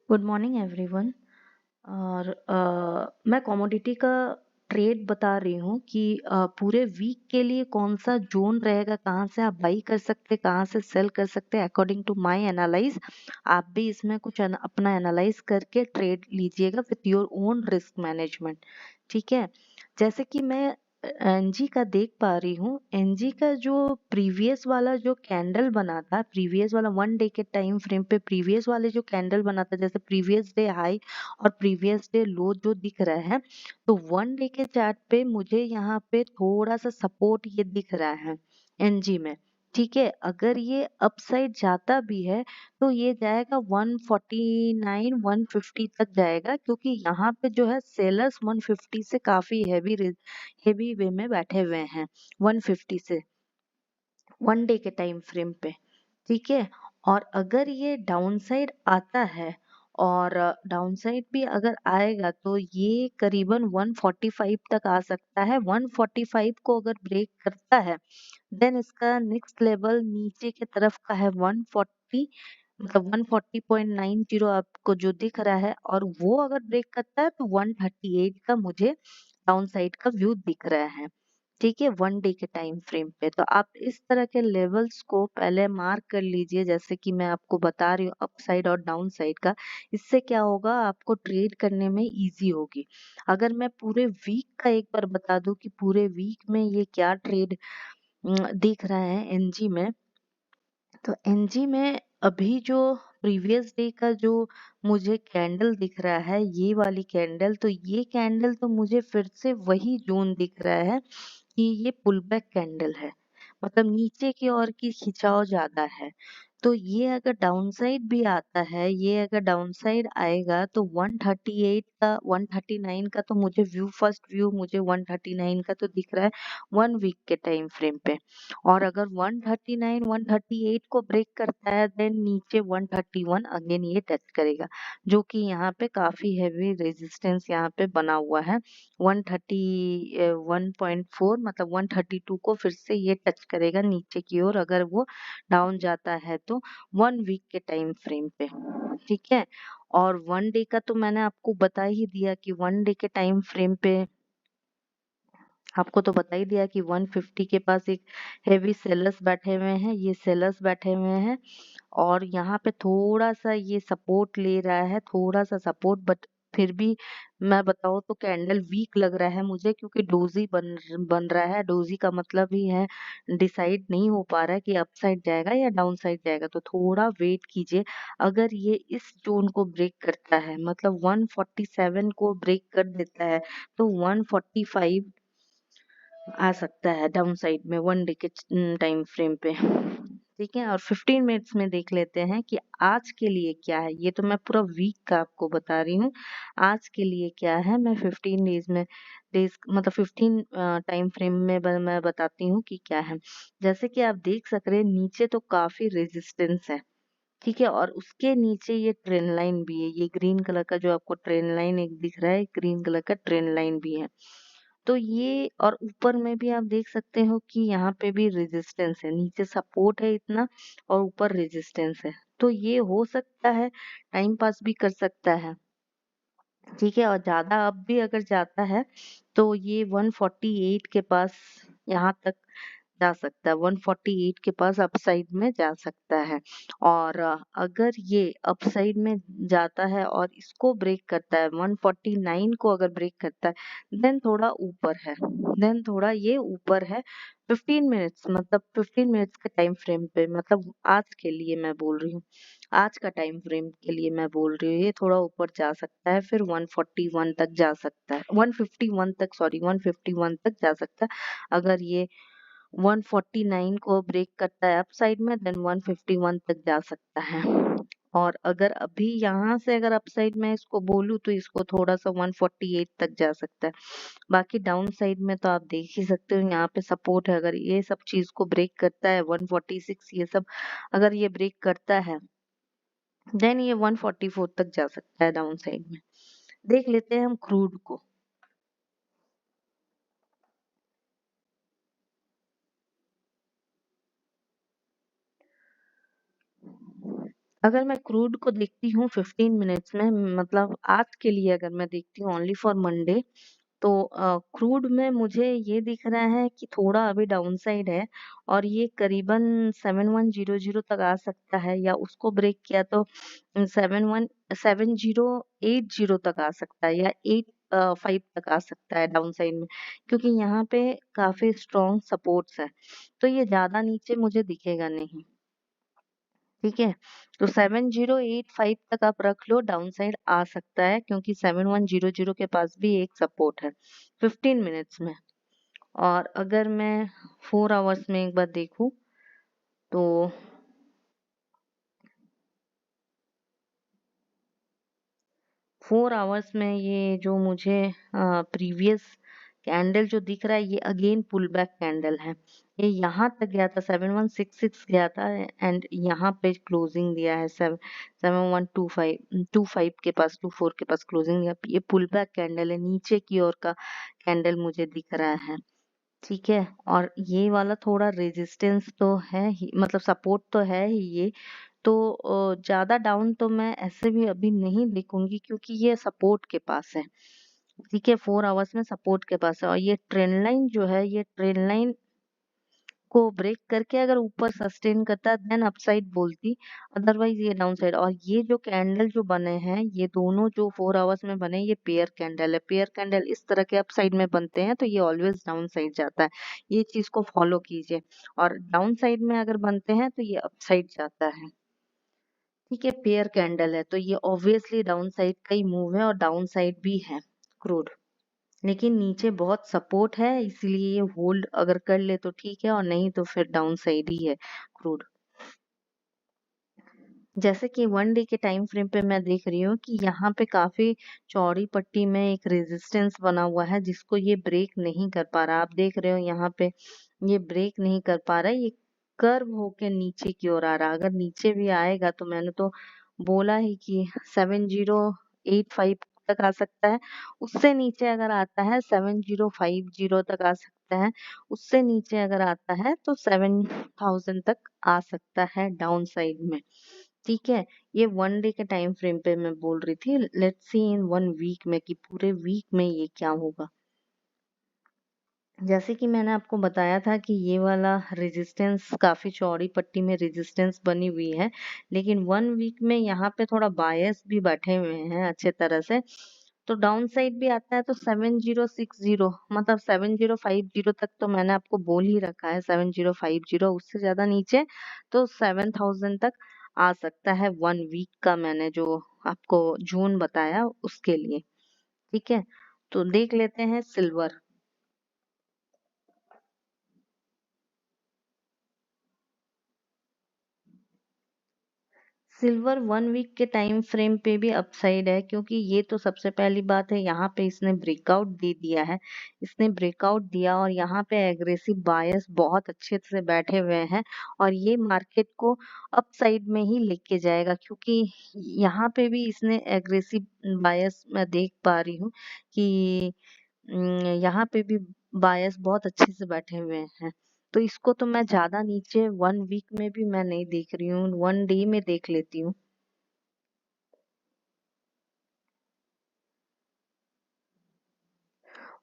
Good morning everyone. और मैं commodity का ट्रेड बता रही हूँ कि पूरे वीक के लिए कौन सा जोन रहेगा, कहाँ से आप बाई कर सकते, कहाँ से सेल कर सकते हैं अकॉर्डिंग टू माय एनालाइज। आप भी इसमें कुछ अपना एनालाइज करके ट्रेड लीजिएगा with your own risk management. ठीक है। जैसे कि मैं एनजी का देख पा रही हूँ, एनजी का जो प्रीवियस वाला जो कैंडल बना था, प्रीवियस वाला 1 डे के टाइम फ्रेम पे प्रीवियस वाले जो कैंडल बना था, जैसे प्रीवियस डे हाई और प्रीवियस डे लो जो दिख रहा है, तो 1 डे के चार्ट पे मुझे यहाँ पे थोड़ा सा सपोर्ट ये दिख रहा है एनजी में। ठीक है, अगर ये अपसाइड जाता भी है तो ये जाएगा 149 150 तक जाएगा, क्योंकि यहाँ पे जो है सेलर्स 150 से काफी हेवी वे में बैठे हुए हैं 150 से 1 डे के टाइम फ्रेम पे। ठीक है। और अगर ये डाउन साइड आता है और डाउन साइड भी अगर आएगा तो ये करीबन 145 तक आ सकता है। 145 को अगर ब्रेक करता है देन इसका नेक्स्ट लेवल नीचे की तरफ का है 140, मतलब 140.90 आपको जो दिख रहा है, और वो अगर ब्रेक करता है तो 138 का मुझे डाउन साइड का व्यू दिख रहा है। ठीक है, 1 डे के टाइम फ्रेम पे। तो आप इस तरह के लेवल्स को पहले मार्क कर लीजिए, जैसे कि मैं आपको बता रही हूँ अप साइड और डाउन साइड का। इससे क्या होगा, आपको ट्रेड करने में इजी होगी। अगर मैं पूरे वीक का एक बार बता दूं कि पूरे वीक में ये क्या ट्रेड दिख रहा है एनजी में, तो एनजी में अभी जो प्रीवियस डे का जो मुझे कैंडल दिख रहा है, ये वाली कैंडल, तो ये कैंडल तो मुझे फिर से वही जोन दिख रहा है कि ये पुल बैक कैंडल है, मतलब नीचे की ओर की खिंचाव ज्यादा है। तो ये अगर डाउन साइड भी आता है, ये अगर डाउन साइड आएगा तो 138 का 139 का तो मुझे व्यू, फर्स्ट व्यू मुझे 139 का तो दिख रहा है 1 वीक के टाइम फ्रेम पे। और अगर 139 138 को ब्रेक करता है देन नीचे 131 अगेन ये टच करेगा, जो कि यहाँ पे काफी हैवी रेजिस्टेंस यहाँ पे बना हुआ है। 131.4 मतलब 132 को फिर से ये टच करेगा नीचे की ओर, अगर वो डाउन जाता है तो 1 वीक के टाइम फ्रेम पे। ठीक है। और 1 डे का तो मैंने आपको बता ही दिया कि 1 डे के टाइम फ्रेम पे आपको तो बता ही दिया कि 150 के पास एक हेवी सेलर्स बैठे हुए हैं, ये सेलर्स बैठे हुए हैं। और यहाँ पे थोड़ा सा ये सपोर्ट ले रहा है, थोड़ा सा सपोर्ट, बट फिर भी मैं बताऊँ तो कैंडल वीक लग रहा है मुझे, क्योंकि डोजी बन रहा है। डोजी का मतलब ही है डिसाइड नहीं हो पा रहा है कि अपसाइड जाएगा या डाउन साइड जाएगा, तो थोड़ा वेट कीजिए। अगर ये इस जोन को ब्रेक करता है, मतलब 147 को ब्रेक कर देता है, तो 145 आ सकता है डाउन साइड में 1 डे के टाइम फ्रेम पे। ठीक है। और 15 मिनट्स में देख लेते हैं कि आज के लिए क्या है। ये तो मैं पूरा वीक का आपको बता रही हूँ, आज के लिए क्या है मैं 15 डेज में, डेज मतलब 15 टाइम फ्रेम में मैं बताती हूँ कि क्या है। जैसे कि आप देख सक रहे हैं नीचे तो काफी रेजिस्टेंस है। ठीक है। और उसके नीचे ये ट्रेन लाइन भी है, ये ग्रीन कलर का जो आपको ट्रेन लाइन एक दिख रहा है, ग्रीन कलर का ट्रेन लाइन भी है। तो ये, और ऊपर में भी आप देख सकते हो कि यहाँ पे भी रेजिस्टेंस है, नीचे सपोर्ट है इतना और ऊपर रेजिस्टेंस है। तो ये हो सकता है टाइम पास भी कर सकता है। ठीक है। और ज्यादा अप भी अगर जाता है तो ये 148 के पास यहाँ तक जा सकता है, 148 के पास अपसाइड में जा सकता है। और अगर ये अपसाइड में जाता है और इसको ब्रेक करता है, 149 को अगर ब्रेक करता है देन थोड़ा ऊपर है, देन थोड़ा ये ऊपर है 15 मिनट्स, मतलब 15 मिनट्स के टाइम फ्रेम पे, मतलब आज के लिए मैं बोल रही हूँ, आज का टाइम फ्रेम के लिए मैं बोल रही हूँ, ये थोड़ा ऊपर जा सकता है, फिर 141 तक जा सकता है, 151 तक, सॉरी 151 तक जा सकता है। अगर ये 149 को ब्रेक करता है अप साइड में देन 151 तक जा सकता है। और अगर अभी यहाँ से अगर अप साइड में इसको बोलूँ तो इसको थोड़ा सा 148 तक जा सकता है। बाकी डाउन साइड में तो आप देख ही सकते हो यहाँ पे सपोर्ट है, अगर ये सब चीज को ब्रेक करता है 146 ये सब अगर ये ब्रेक करता है देन ये 144 तक जा सकता है डाउन साइड में। देख लेते हैं हम क्रूड को। अगर मैं क्रूड को देखती हूँ 15 मिनट्स में, मतलब आज के लिए अगर मैं देखती हूँ ओनली फॉर मंडे, तो क्रूड में मुझे ये दिख रहा है कि थोड़ा अभी डाउन साइड है और ये करीबन 7100 तक आ सकता है, या उसको ब्रेक किया तो 7080 तक आ सकता है, या 85 तक आ सकता है डाउन साइड में, क्योंकि यहाँ पे काफी स्ट्रॉन्ग सपोर्ट्स है, तो ये ज्यादा नीचे मुझे दिखेगा नहीं। ठीक है, तो 7085 तक आप रख लो, डाउन साइड आ सकता है, क्योंकि 7100 के पास भी एक सपोर्ट है 15 मिनट्स में। और अगर मैं 4 आवर्स में एक बार देखूं तो 4 आवर्स में ये जो मुझे प्रीवियस कैंडल जो दिख रहा है, ये अगेन पुल बैक कैंडल है। ये यहाँ तक गया था, 7166 गया था, एंड यहाँ पे क्लोजिंग दिया है 7125 के पास, 24 के पास क्लोजिंग दिया। ये पुल बैक कैंडल है, नीचे की ओर का कैंडल मुझे दिख रहा है। ठीक है, और ये वाला थोड़ा रेजिस्टेंस तो है ही, मतलब सपोर्ट तो है ही ये, तो ज्यादा डाउन तो मैं ऐसे भी अभी नहीं देखूंगी, क्योंकि ये सपोर्ट के पास है। ठीक है, 4 आवर्स में सपोर्ट के पास है, और ये ट्रेंड लाइन जो है, ये ट्रेंड लाइन को ब्रेक करके अगर ऊपर सस्टेन करता देन अपसाइड बोलती, अदरवाइज ये डाउन साइड। और ये जो कैंडल जो बने हैं, ये दोनों जो 4 आवर्स में बने, ये पेयर कैंडल है। पेयर कैंडल इस तरह के अपसाइड में बनते हैं तो ये ऑलवेज डाउन साइड जाता है, ये चीज को फॉलो कीजिए। और डाउन साइड में अगर बनते हैं तो ये अपसाइड जाता है। ठीक है, पेयर कैंडल है तो ये ऑब्वियसली डाउन साइड का ही मूव है, और डाउन साइड भी है क्रूड, लेकिन नीचे बहुत सपोर्ट है, इसीलिए ये होल्ड अगर कर ले तो ठीक है, और नहीं तो फिर डाउन साइड ही है क्रूड। जैसे कि 1 डे के टाइम फ्रेम पे मैं देख रही हूँ कि यहाँ पे काफी चौड़ी पट्टी में एक रेजिस्टेंस बना हुआ है, जिसको ये ब्रेक नहीं कर पा रहा। आप देख रहे हो यहाँ पे ये ब्रेक नहीं कर पा रहा है, ये कर्व होके नीचे की ओर आ रहा। अगर नीचे भी आएगा तो मैंने तो बोला ही कि 7085 तक आ सकता है, उससे नीचे अगर आता है 7050 तक आ सकता है, उससे नीचे अगर आता है तो 7000 तक आ सकता है डाउन साइड में। ठीक है, ये 1 डे के टाइम फ्रेम पे मैं बोल रही थी। लेट्स सी इन 1 वीक में कि पूरे वीक में ये क्या होगा। जैसे कि मैंने आपको बताया था कि ये वाला रेजिस्टेंस काफी चौड़ी पट्टी में रेजिस्टेंस बनी हुई है, लेकिन 1 वीक में यहाँ पे थोड़ा बायस भी बैठे हुए हैं अच्छे तरह से। तो डाउन साइड भी आता है तो 7060, मतलब 7050 तक तो मैंने आपको बोल ही रखा है, 7050, उससे ज्यादा नीचे तो 7000 तक आ सकता है 1 वीक का, मैंने जो आपको जून बताया उसके लिए। ठीक है, तो देख लेते हैं सिल्वर। सिल्वर 1 वीक के टाइम फ्रेम पे भी अपसाइड है, क्योंकि ये तो सबसे पहली बात है, यहाँ पे इसने ब्रेकआउट दे दिया है। इसने ब्रेकआउट दिया और यहाँ पे एग्रेसिव बायर्स बहुत अच्छे से बैठे हुए हैं, और ये मार्केट को अपसाइड में ही लेके जाएगा, क्योंकि यहाँ पे भी इसने एग्रेसिव बायर्स मैं देख पा रही हूँ कि यहाँ पे भी बायर्स बहुत अच्छे से बैठे हुए हैं। तो इसको तो मैं ज्यादा नीचे 1 वीक में भी मैं नहीं देख रही हूँ, 1 डे में देख लेती हूँ।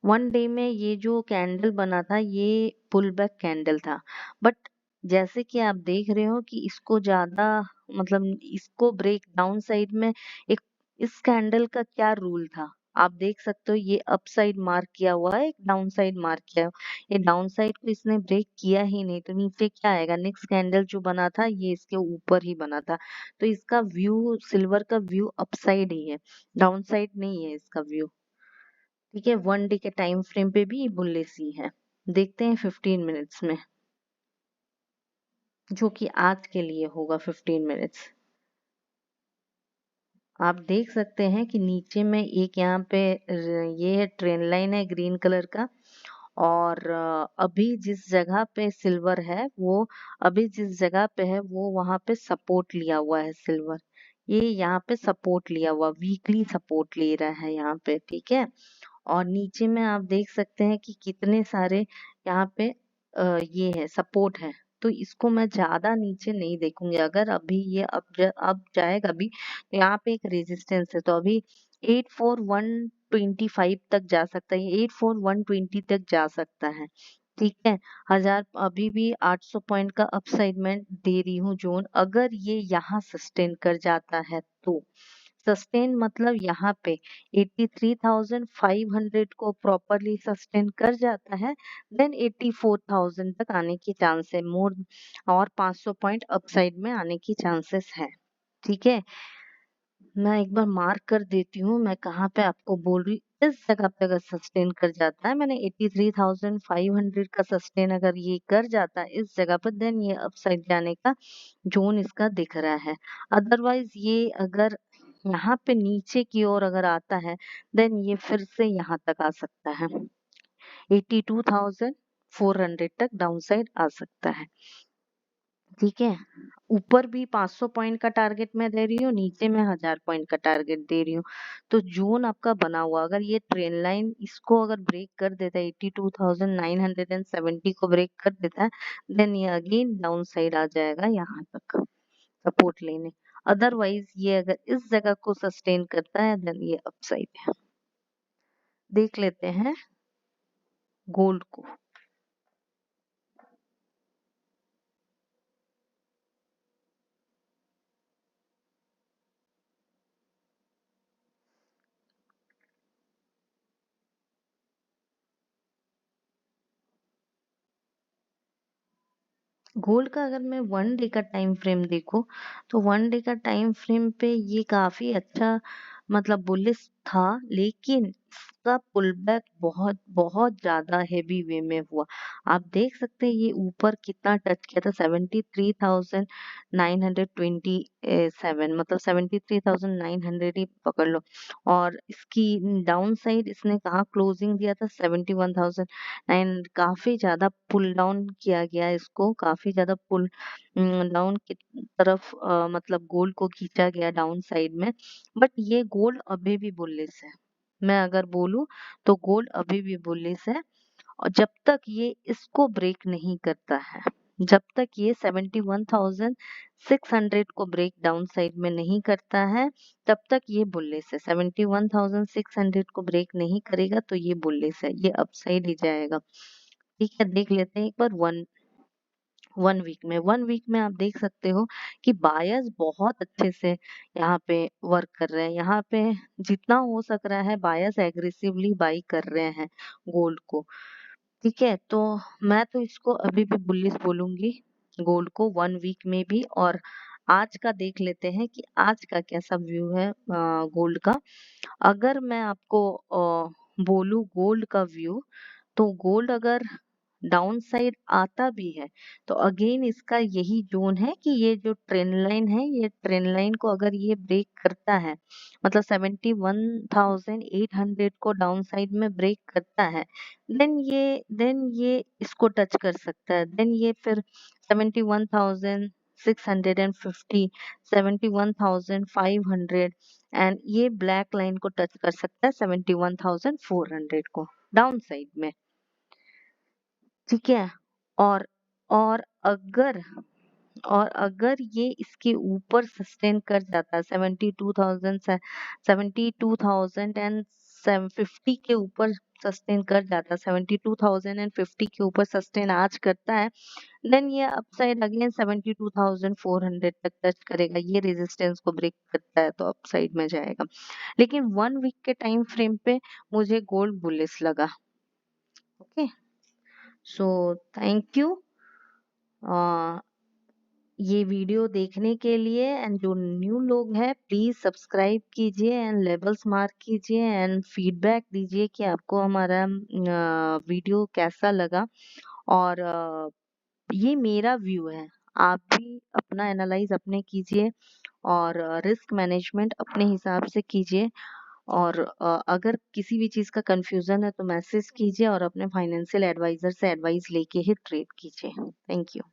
1 डे में ये जो कैंडल बना था, ये पुल बैक कैंडल था, बट जैसे कि आप देख रहे हो कि इसको ज्यादा, मतलब इसको ब्रेक डाउन साइड में एक, इस कैंडल का क्या रूल था आप देख सकते हो, ये अप साइड मार्क किया हुआ है, एक डाउन साइड मार्क किया हुआ है। ये डाउन साइड को इसने ब्रेक किया ही नहीं, तो नीचे क्या आएगा, नेक्स्ट कैंडल जो बना था ये इसके ऊपर ही बना था, तो इसका व्यू, सिल्वर का व्यू अप साइड ही है, डाउन साइड नहीं है इसका व्यू। ठीक है, 1 डे के टाइम फ्रेम पे भी बुलिश ही है। देखते हैं 15 मिनट्स में, जो कि आज के लिए होगा 15 मिनट्स। आप देख सकते हैं कि नीचे में एक यहाँ पे ये है ट्रेन लाइन है ग्रीन कलर का, और अभी जिस जगह पे सिल्वर है वो, अभी जिस जगह पे है वो वहां पे सपोर्ट लिया हुआ है सिल्वर। ये यहाँ पे सपोर्ट लिया हुआ, वीकली सपोर्ट ले रहा है यहाँ पे। ठीक है, और नीचे में आप देख सकते हैं कि कितने सारे यहाँ पे ये है सपोर्ट है। तो इसको मैं ज्यादा नीचे नहीं देखूंगी। अगर अभी ये अब जाएगा भी तो यहाँ पे एक रेजिस्टेंस है, तो अभी 84125 तक जा सकता है, 84120 तक जा सकता है। ठीक है, हजार अभी भी 800 पॉइंट का अपसाइड में दे रही हूँ जोन। अगर ये यहाँ सस्टेन कर जाता है तो, सस्टेन मतलब यहाँ पे 83,500 को प्रॉपरली सस्टेन कर जाता है, देन 84,000 तक आने की चांस है मोर, और 500 पॉइंट अपसाइड में आने की चांसेस है। ठीक है, मैं एक बार मार्क कर देती हूँ मैं कहाँ पे आपको बोल रही हूँ। इस जगह पे अगर सस्टेन कर जाता है, मैंने 83,500 का सस्टेन अगर ये कर जाता है इस जगह पर, देन ये अपसाइड जाने का जोन इसका दिख रहा है। अदरवाइज ये अगर यहाँ पे नीचे की ओर अगर आता है, देन ये फिर से यहाँ तक आ सकता है, 82,400 तक डाउन साइड आ सकता है। ठीक है, ऊपर भी 500 पॉइंट का टारगेट मैं दे रही हूँ, नीचे में 1000 पॉइंट का टारगेट दे रही हूँ। तो जोन आपका बना हुआ, अगर ये ट्रेन लाइन इसको अगर ब्रेक कर देता है, 82,970 को ब्रेक कर देता है, देन ये अगेन डाउन साइड आ जाएगा यहाँ तक सपोर्ट लेने। अदरवाइज ये अगर इस जगह को सस्टेन करता है, देन ये अपसाइड है। देख लेते हैं गोल्ड को। गोल्ड का अगर मैं 1 डे का टाइम फ्रेम देखूं, तो 1 डे का टाइम फ्रेम पे ये काफी अच्छा मतलब बुलिश था, लेकिन इसका पुल बैक बहुत बहुत ज्यादा हेवी वे में हुआ। आप देख सकते हैं ये ऊपर कितना टच किया था, 73,927, मतलब 73,900 ही पकड़ लो। और इसकी डाउन साइड इसने कहाँ क्लोजिंग दिया था, 71,000 काफी ज्यादा पुल डाउन किया गया, इसको काफी ज्यादा पुल डाउन की तरफ मतलब गोल्ड को खींचा गया डाउन साइड में। बट ये गोल्ड अभी भी बुलिश है, मैं अगर बोलूं तो गोल्ड अभी भी बुलिश है। और जब तक ये इसको ब्रेक नहीं करता है, जब तक ये 71,600 को ब्रेक डाउन साइड में नहीं करता है, तब तक ये बुलिश है। 71,600 को ब्रेक नहीं करेगा तो ये बुलिश है, ये अपसाइड ही जाएगा। ठीक है, देख लेते हैं एक बार वन वीक में आप देख सकते हो कि बायर्स बहुत अच्छे से यहाँ पे वर्क कर रहे हैं। यहाँ पे जितना हो सक रहा है बायर्स एग्रेसिवली बाई कर रहे हैं गोल्ड को। ठीक है, तो मैं तो इसको अभी भी बुलिश बोलूंगी गोल्ड को 1 वीक में भी। और आज का देख लेते हैं कि आज का कैसा व्यू है गोल्ड का। अगर मैं आपको बोलूं गोल्ड का व्यू, तो गोल्ड अगर डाउन साइड आता भी है तो अगेन इसका यही जोन है कि ये जो ट्रेंड लाइन है, ये ट्रेंड लाइन को अगर ये ब्रेक करता है, मतलब 71,800 को डाउन साइड में ब्रेक करता है, देन ये इसको टच कर सकता है। देन ये फिर 71,650, 71,500 एंड ये ब्लैक लाइन को टच कर सकता है 71,400 को डाउन साइड में। ठीक है, और और अगर और अगर ये इसके ऊपर सस्टेन कर जाता है 72,050 के ऊपर सस्टेन कर जाता है, 72,050 के ऊपर सस्टेन आज करता है, देन ये अपसाइड अगेन 72,400 तक टच करेगा। ये रेजिस्टेंस को ब्रेक करता है तो अपसाइड में जाएगा। लेकिन 1 वीक के टाइम फ्रेम पे मुझे गोल्ड बुलिश लगा। ओके, सो थैंक यू ये वीडियो देखने के लिए। एंड जो न्यू लोग हैं प्लीज सब्सक्राइब कीजिए एंड लेवल्स मार्क कीजिए एंड फीडबैक दीजिए कि आपको हमारा वीडियो कैसा लगा। और ये मेरा व्यू है, आप भी अपना एनालाइज अपने कीजिए और रिस्क मैनेजमेंट अपने हिसाब से कीजिए। और अगर किसी भी चीज का कंफ्यूजन है तो मैसेज कीजिए और अपने फाइनेंशियल एडवाइजर से एडवाइस लेके ही ट्रेड कीजिए। Thank you.